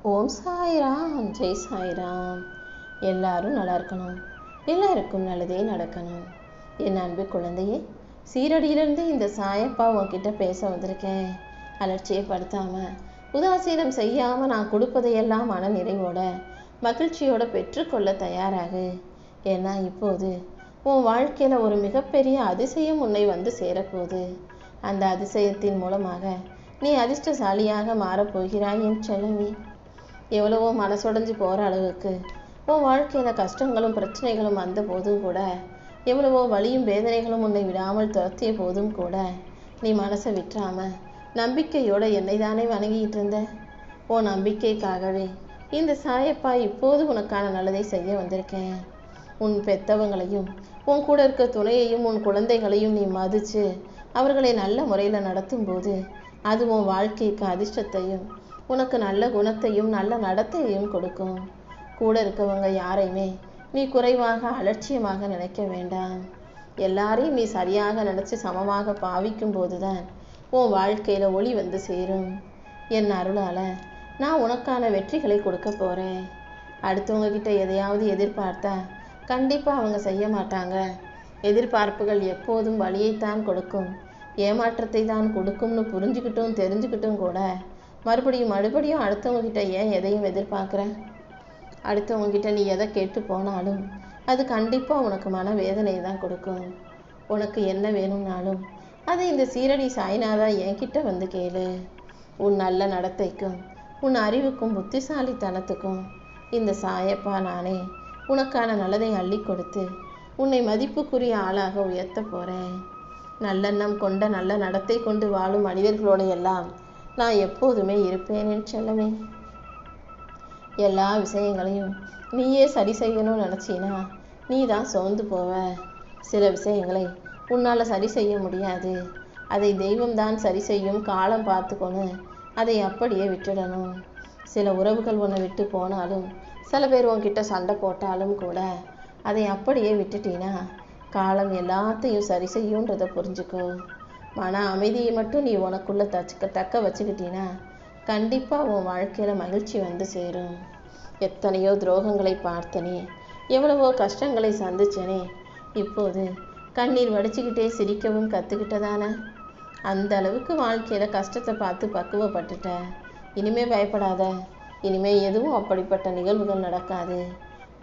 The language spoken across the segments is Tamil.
ஓம் சாய்ராம், ஜெய் சாய்ராம். எல்லாரும் நல்லா இருக்கணும், எல்லாருக்கும் நல்லதே நடக்கணும். என் அன்பு குழந்தையே, சீரடியிலிருந்து இந்த சாயப்பா உன்கிட்ட பேச வந்திருக்கேன். அலட்சியப்படுத்தாம, உதாசீனம் செய்யாம நான் கொடுப்பதையெல்லாம் மன நிறைவோட மகிழ்ச்சியோட பெற்றுக்கொள்ள தயாராகு. ஏன்னா இப்போது உன் வாழ்க்கையில ஒரு மிகப்பெரிய அதிசயம் உன்னை வந்து சேரப்போகுது. அந்த அதிசயத்தின் மூலமாக நீ அதிர்ஷ்டசாலியாக மாறப்போகிறாய் என் செல்லவி. எவ்வளவோ மனசுடைஞ்சு போகிற அளவுக்கு உன் வாழ்க்கையில் கஷ்டங்களும் பிரச்சனைகளும் வந்த போதும் கூட, எவ்வளவோ வலியும் வேதனைகளும் உன்னை விடாமல் துரத்திய போதும் கூட, நீ மனசை விட்டுறாம நம்பிக்கையோட என்னை தானே வணங்கிட்டு இருந்த. உன் நம்பிக்கைக்காகவே இந்த சாயப்பா இப்போது உனக்கான நல்லதை செய்ய வந்திருக்கேன். உன் பெத்தவங்களையும் உன் கூட இருக்க துணையையும் உன் குழந்தைகளையும் நீ மதித்து அவர்களை நல்ல முறையில் நடத்தும் போது, அது உன் வாழ்க்கைக்கு அதிர்ஷ்டத்தையும் உனக்கு நல்ல குணத்தையும் நல்ல நடத்தையும் கொடுக்கும். கூட இருக்கவங்க யாரையுமே நீ குறைவாக அலட்சியமாக நினைக்க வேண்டாம். எல்லாரையும் நீ சரியாக நினச்சி சமமாக பாவிக்கும் போதுதான் உன் வாழ்க்கையில் ஒளி வந்து சேரும். என் அருளால் நான் உனக்கான வெற்றிகளை கொடுக்க போகிறேன். அடுத்தவங்க கிட்ட எதையாவது எதிர்பார்த்தா கண்டிப்பாக அவங்க செய்ய மாட்டாங்க. எதிர்பார்ப்புகள் எப்போதும் வலியைத்தான் கொடுக்கும், ஏமாற்றத்தை தான் கொடுக்கும்னு புரிஞ்சுக்கிட்டும் தெரிஞ்சுக்கிட்டும் கூட மறுபடியும் அடுத்தவங்க கிட்ட ஏன் எதையும் எதிர்பார்க்குற? அடுத்தவங்க கிட்ட நீ எதை கேட்டு போனாலும் அது கண்டிப்பாக உனக்கு மன வேதனையை தான் கொடுக்கும். உனக்கு என்ன வேணும்னாலும் அதை இந்த சீரடி சாய்நாதா என்கிட்ட வந்து கேளு. உன் நல்ல நடத்தைக்கும் உன் அறிவுக்கும் புத்திசாலித்தனத்துக்கும் இந்த சாயப்பா நானே உனக்கான நல்லதை அள்ளி கொடுத்து உன்னை மதிப்புக்குரிய ஆளாக உயர்த்த போகிறேன். நல்லெண்ணம் கொண்ட நல்ல நடத்தை கொண்டு வாழும் மனிதர்களோட எல்லாம் நான் எப்போதுமே இருப்பேன் என் செல்லமே. எல்லா விஷயங்களையும் நீயே சரி செய்யணும்னு நினச்சினா நீ தான் சோர்ந்து போவ. சில விஷயங்களை உன்னால் சரி செய்ய முடியாது, அதை தெய்வம்தான் சரி செய்யும். காலம் பார்த்துக்கொண்டு அதை அப்படியே விட்டுடணும். சில உறவுகள் உன்னை விட்டு போனாலும், சில பேர் உன்கிட்ட சண்டை போட்டாலும் கூட அதை அப்படியே விட்டுட்டீனா காலம் எல்லாத்தையும் சரி செய்யுன்றதை புரிஞ்சுக்கோ. மன அமைதியை மட்டும் நீ உனக்குள்ளே தக்க வச்சுக்கிட்டீன்னா கண்டிப்பாக உன் வாழ்க்கையில் மகிழ்ச்சி வந்து சேரும். எத்தனையோ துரோகங்களை பார்த்தனே, எவ்வளவோ கஷ்டங்களை சந்திச்சனே, இப்போது கண்ணீர் வடிச்சுக்கிட்டே சிரிக்கவும் கற்றுக்கிட்டதானே. அந்த அளவுக்கு வாழ்க்கையில் கஷ்டத்தை பார்த்து பக்குவப்பட்டுட்ட. இனிமே பயப்படாத. இனிமே எதுவும் அப்படிப்பட்ட நிகழ்வுகள் நடக்காது.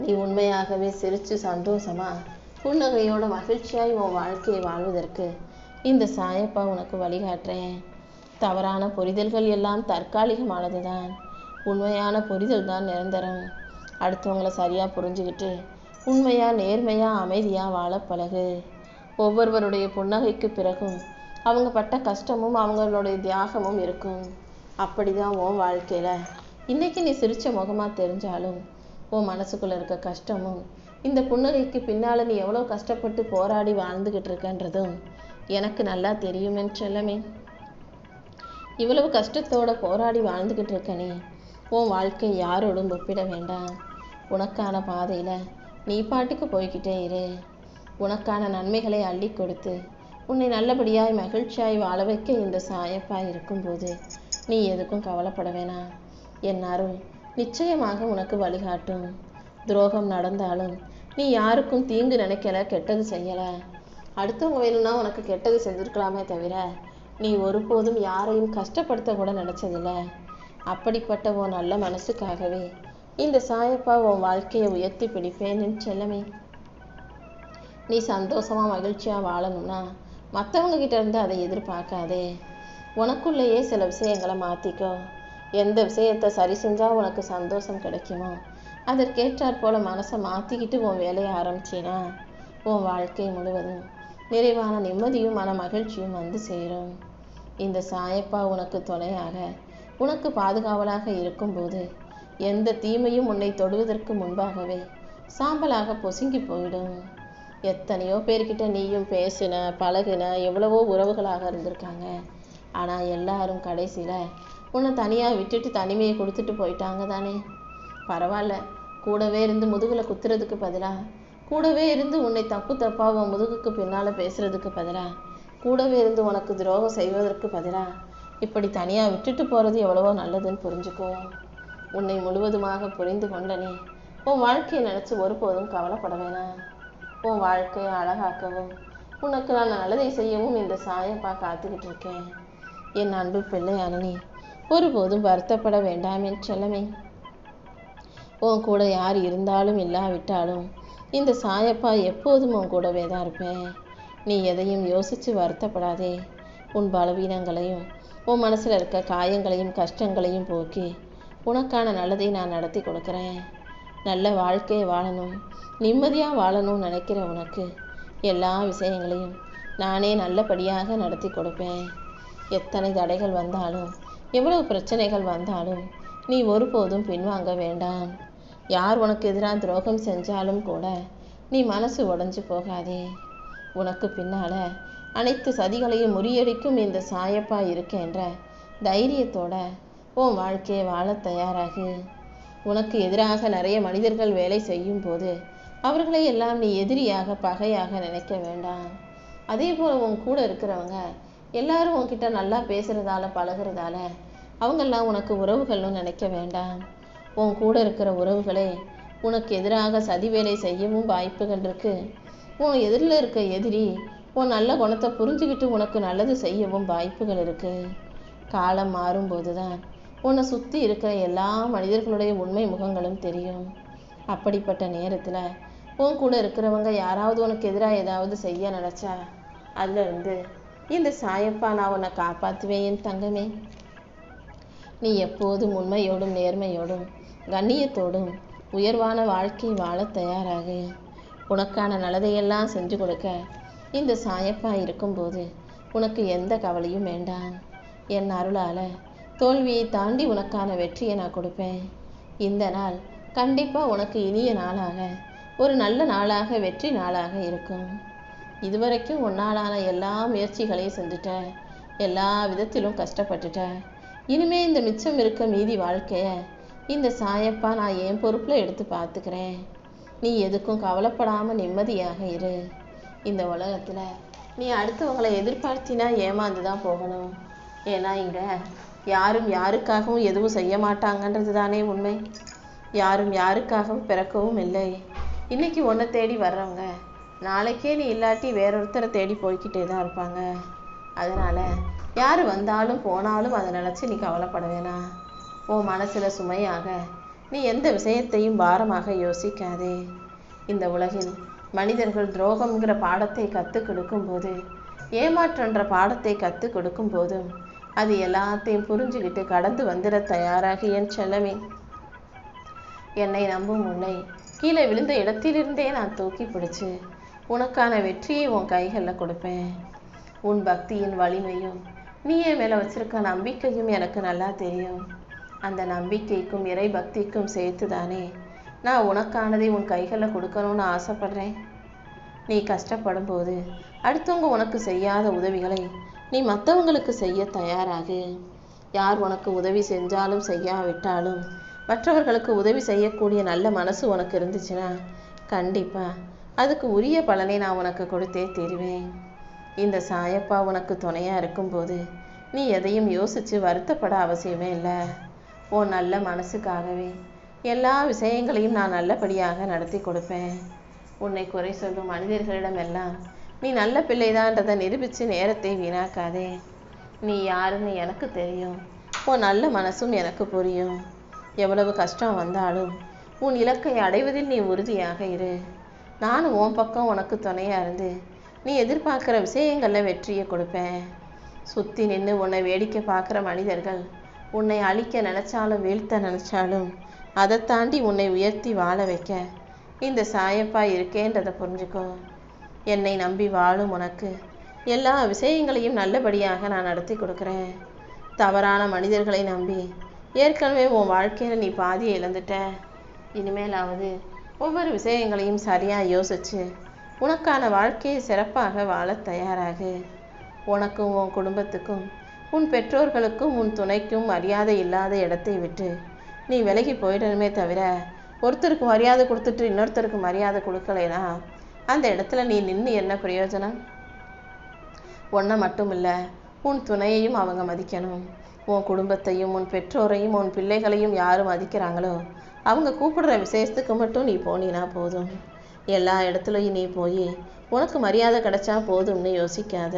நீ உண்மையாகவே சிரித்து சந்தோஷமா புன்னகையோட மகிழ்ச்சியாய் உன் வாழ்க்கையை வாழ்வதற்கு இந்த சாயப்பா உனக்கு வழிகாட்டுறேன். தவறான புரிதல்கள் எல்லாம் தற்காலிகமானது தான், உண்மையான புரிதல் தான் நிரந்தரம். அடுத்தவங்களை சரியாக புரிஞ்சுக்கிட்டு உண்மையாக நேர்மையாக அமைதியாக வாழ பழகு. ஒவ்வொருவருடைய புன்னகைக்கு பிறகும் அவங்க பட்ட கஷ்டமும் அவங்களுடைய தியாகமும் இருக்கும். அப்படிதான் உன் வாழ்க்கையில் இன்னைக்கு நீ சிரித்த முகமாக தெரிஞ்சாலும் உன் மனசுக்குள்ளே இருக்க கஷ்டமும், இந்த புன்னகைக்கு பின்னால் நீ எவ்வளோ கஷ்டப்பட்டு போராடி வாழ்ந்துக்கிட்டு இருக்கன்றதும் எனக்கு நல்லா தெரியும் என் செல்லமே. இவ்வளவு கஷ்டத்தோட போராடி வாழ்ந்துக்கிட்டு இருக்கனே, உன் வாழ்க்கை யாரோடும் ஒப்பிட வேண்டாம். உனக்கான பாதையில் நீ பாட்டுக்கு போய்கிட்டே இரு. உனக்கான நன்மைகளை அள்ளி கொடுத்து உன்னை நல்லபடியாய் மகிழ்ச்சியாய் வாழ வைக்க இந்த சாயப்பா இருக்கும்போது நீ எதுக்கும் கவலைப்பட வேணாம். என் அருள் நிச்சயமாக உனக்கு வழிகாட்டும். துரோகம் நடந்தாலும் நீ யாருக்கும் தீங்கு நினைக்கல, கெட்டது செய்யலை. அடுத்தவங்க வேணும்னா உனக்கு கெட்டது செஞ்சுருக்கலாமே தவிர நீ ஒருபோதும் யாரையும் கஷ்டப்படுத்த கூட நினச்சதில்லை. அப்படிப்பட்ட உன் நல்ல மனசுக்காகவே இந்த சாயப்பா உன் வாழ்க்கையை உயர்த்தி பிடிப்பேன் என் செல்லமே. நீ சந்தோஷமாக மகிழ்ச்சியாக வாழணும்னா மற்றவங்க கிட்ட இருந்து அதை எதிர்பார்க்காதே. உனக்குள்ளேயே சில விஷயங்களை மாற்றிக்கோ. எந்த விஷயத்தை சரி செஞ்சால் உனக்கு சந்தோஷம் கிடைக்குமோ அதற்கேற்றாற் போல மனசை மாற்றிக்கிட்டு உன் வேலையை ஆரம்பிச்சினா உன் வாழ்க்கை முழுவதும் நிறைவான நிம்மதியும் மன மகிழ்ச்சியும் வந்து சேரும். இந்த சாயப்பா உனக்கு துணையாக உனக்கு பாதுகாவலாக இருக்கும்போது எந்த தீமையும் உன்னை தொடுவதற்கு முன்பாகவே சாம்பலாக பொசுங்கி போயிடும். எத்தனையோ பேர்கிட்ட நீயும் பேசின பழகின, எவ்வளவோ உறவுகளாக இருந்திருக்காங்க. ஆனால் எல்லாரும் கடைசியில் உன்னை தனியாக விட்டுட்டு தனிமையை கொடுத்துட்டு போயிட்டாங்க தானே. பரவாயில்ல, கூடவே இருந்து முதுகில் குத்துறதுக்கு பதிலாக, கூடவே இருந்து உன்னை தப்பாக உன் முதுகுக்கு பின்னால் பேசுறதுக்கு பதிலாக, கூடவே இருந்து உனக்கு துரோகம் செய்வதற்கு பதிலாக இப்படி தனியாக விட்டுட்டு போகிறது எவ்வளவோ நல்லதுன்னு புரிஞ்சுக்கோ. உன்னை முழுவதுமாக புரிந்து கொண்ட நீ உன் வாழ்க்கையை நினைச்சு ஒருபோதும் கவலைப்பட வேணாம். உன் வாழ்க்கையை அழகாக்கவும் உனக்கு நான் நல்லதை செய்யவும் இந்த சாயப்பா காத்துக்கிட்டு இருக்கேன். என் அன்பு பிள்ளையான நீ ஒருபோதும் வருத்தப்பட வேண்டாம் என் செல்லமே. உன் கூட யார் இருந்தாலும் இல்லாவிட்டாலும் இந்த சாயப்பா எப்போதும் உன் கூடவே தான் இருப்பேன். நீ எதையும் யோசித்து வருத்தப்படாதே. உன் பலவீனங்களையும் உன் மனசில் இருக்க காயங்களையும் கஷ்டங்களையும் போக்கி உனக்கான நல்லதை நான் நடத்தி கொடுக்குறேன். நல்ல வாழ்க்கையை வாழணும், நிம்மதியாக வாழணும்னு நினைக்கிற உனக்கு எல்லா விஷயங்களையும் நானே நல்லபடியாக நடத்தி கொடுப்பேன். எத்தனை தடைகள் வந்தாலும் எவ்வளவு பிரச்சனைகள் வந்தாலும் நீ ஒருபோதும் பின்வாங்க வேண்டாம். யார் உனக்கு எதிராக துரோகம் செஞ்சாலும் கூட நீ மனசு உடைஞ்சு போகாதே. உனக்கு பின்னால் அனைத்து சதிகளையும் முறியடிக்கும் இந்த சாயப்பா இருக்கேன்ற தைரியத்தோட உன் வாழ்க்கையை வாழ தயாராகு. உனக்கு எதிராக நிறைய மனிதர்கள் வேலை செய்யும் போது அவர்களை எல்லாம் நீ எதிரியாக பகையாக நினைக்க வேண்டாம். அதே போல் உன் கூட இருக்கிறவங்க எல்லாரும் உன்கிட்ட நல்லா பேசுகிறதால பழகிறதால அவங்கெல்லாம் உனக்கு உறவுகள்னு நினைக்க வேண்டாம். உன் கூட இருக்கிற உறவுகளே உனக்கு எதிராக சதி வேலை செய்யவும் வாய்ப்புகள் இருக்கு. உன் எதிரில் இருக்க எதிரி உன் நல்ல குணத்தை புரிஞ்சுக்கிட்டு உனக்கு நல்லது செய்யவும் வாய்ப்புகள் இருக்கு. காலம் மாறும்போது தான் உன்னை சுற்றி இருக்கிற எல்லா மனிதர்களுடைய உண்மை முகங்களும் தெரியும். அப்படிப்பட்ட நேரத்தில் உன் கூட இருக்கிறவங்க யாராவது உனக்கு எதிராக ஏதாவது செய்ய நினச்சா அதிலிருந்து இந்த சாயப்பா நான் உன்னை காப்பாற்றுவேன் என் தங்கமே. நீ எப்போதும் உண்மையோடும் நேர்மையோடும் கண்ணியத்தோடும் உயர்வான வாழ்க்கை வாழ தயாராகு. உனக்கான நல்லதையெல்லாம் செஞ்சு கொடுக்க இந்த சாயப்பா இருக்கும்போது உனக்கு எந்த கவலையும் வேண்டாம். என் அருளால் தோல்வியை தாண்டி உனக்கான வெற்றியை நான் கொடுப்பேன். இந்த நாள் கண்டிப்பாக உனக்கு இனிய நாளாக ஒரு நல்ல நாளாக வெற்றி நாளாக இருக்கும். இதுவரைக்கும் உன்னாலான எல்லா முயற்சிகளையும் செஞ்சுட்ட, எல்லா விதத்திலும் கஷ்டப்பட்டுட்ட. இனிமே இந்த மிச்சம் இருக்க மீதி வாழ்க்கைய இந்த சாயப்பா நான் என் பொறுப்பில் எடுத்து பார்த்துக்கிறேன். நீ எதுக்கும் கவலைப்படாமல் நிம்மதியாக இரு. இந்த உலகத்தில் நீ அடுத்தவங்களை எதிர்பார்த்தினா ஏமாந்து தான் போகணும். ஏன்னா இங்கே யாரும் யாருக்காகவும் எதுவும் செய்ய மாட்டாங்கன்றது தானே உண்மை. யாரும் யாருக்காகவும் பிறக்கவும் இல்லை. இன்னைக்கு உன்னை தேடி வர்றவங்க நாளைக்கே நீ இல்லாட்டி வேறொருத்தரை தேடி போய்கிட்டே தான் இருப்பாங்க. அதனால் யார் வந்தாலும் போனாலும் அதை நினச்சி நீ கவலைப்பட வேணாம். உன் மனசில் சுமையாக நீ எந்த விஷயத்தையும் பாரமாக யோசிக்காதே. இந்த உலகில் மனிதர்கள் துரோகம்ங்கிற பாடத்தை கற்றுக் கொடுக்கும்போது, ஏமாற்றன்ற பாடத்தை கற்றுக் கொடுக்கும் போதும் அது எல்லாத்தையும் புரிஞ்சுக்கிட்டு கடந்து வந்துட தயாராகி என் செல்லமே. என்னை நம்பும் உன்னை கீழே விழுந்த இடத்திலிருந்தே நான் தூக்கி பிடிச்சு உனக்கான வெற்றியை உன் கைகளில் கொடுப்பேன். உன் பக்தியின் வலிமையும் நீ என் மேலே வச்சிருக்க நம்பிக்கையும் எனக்கு நல்லா தெரியும். அந்த நம்பிக்கைக்கும் இறை பக்திக்கும் சேர்த்து தானே நான் உனக்கானதை உன் கைகளில் கொடுக்கணும்னு ஆசைப்படுறேன். நீ கஷ்டப்படும் போது அடுத்தவங்க உனக்கு செய்யாத உதவிகளை நீ மற்றவங்களுக்கு செய்ய தயாராகு. யார் உனக்கு உதவி செஞ்சாலும் செய்யாவிட்டாலும் மற்றவர்களுக்கு உதவி செய்யக்கூடிய நல்ல மனசு உனக்கு இருந்துச்சுன்னா கண்டிப்பாக அதுக்கு உரிய பலனை நான் உனக்கு கொடுத்தே தருவேன். இந்த சாயப்பா உனக்கு துணையாக இருக்கும்போது நீ எதையும் யோசித்து வருத்தப்பட அவசியமே இல்லை. உன் நல்ல மனசுக்காகவே எல்லா விஷயங்களையும் நான் நல்லபடியாக நடத்தி கொடுப்பேன். உன்னை குறை சொல்லும் மனிதர்களிடமெல்லாம் நீ நல்ல பிள்ளைதான்றதை நிரூபித்து நேரத்தை வீணாக்காதே. நீ யாருன்னு எனக்கு தெரியும். உன் நல்ல மனசும் எனக்கு புரியும். எவ்வளவு கஷ்டம் வந்தாலும் உன் இலக்கை அடைவதில் நீ உறுதியாக இரு. நானும் உன் பக்கம் உனக்கு துணையாக இருந்து நீ எதிர்பார்க்குற விஷயங்களில் வெற்றியை கொடுப்பேன். சுற்றி நின்று உன்னை வேடிக்கை பார்க்குற மனிதர்கள் உன்னை அழிக்க நினச்சாலும் வீழ்த்த நினச்சாலும் அதை தாண்டி உன்னை உயர்த்தி வாழ வைக்க இந்த சாயப்பா இருக்கேன்றதை புரிஞ்சுக்கோ. என்னை நம்பி வாழும் உனக்கு எல்லா விஷயங்களையும் நல்லபடியாக நான் நடத்தி கொடுக்குறேன். தவறான மனிதர்களை நம்பி ஏற்கனவே உன் வாழ்க்கையில் நீ பாதியை இழந்துட்ட. இனிமேலாவது ஒவ்வொரு விஷயங்களையும் சரியாக யோசிச்சு உனக்கான வாழ்க்கையை சிறப்பாக வாழ தயாராகு. உனக்கும் உன் குடும்பத்துக்கும் உன் பெற்றோர்களுக்கும் உன் துணைக்கும் மரியாதை இல்லாத இடத்தை விட்டு நீ விலகி போயிடணுமே தவிர, ஒருத்தருக்கு மரியாதை கொடுத்துட்டு இன்னொருத்தருக்கு மரியாதை கொடுக்கலைனா அந்த இடத்துல நீ நின்று என்ன பிரயோஜனம்? உன்னை மட்டும் இல்லை, உன் துணையையும் அவங்க மதிக்கணும். உன் குடும்பத்தையும் உன் பெற்றோரையும் உன் பிள்ளைகளையும் யார் மதிக்கிறாங்களோ அவங்க கூப்பிடுற விசேஷத்துக்கு மட்டும் நீ போனீனா போதும். எல்லா இடத்துலையும் நீ போய் உனக்கு மரியாதை கிடைச்சா போதும்னு யோசிக்காத.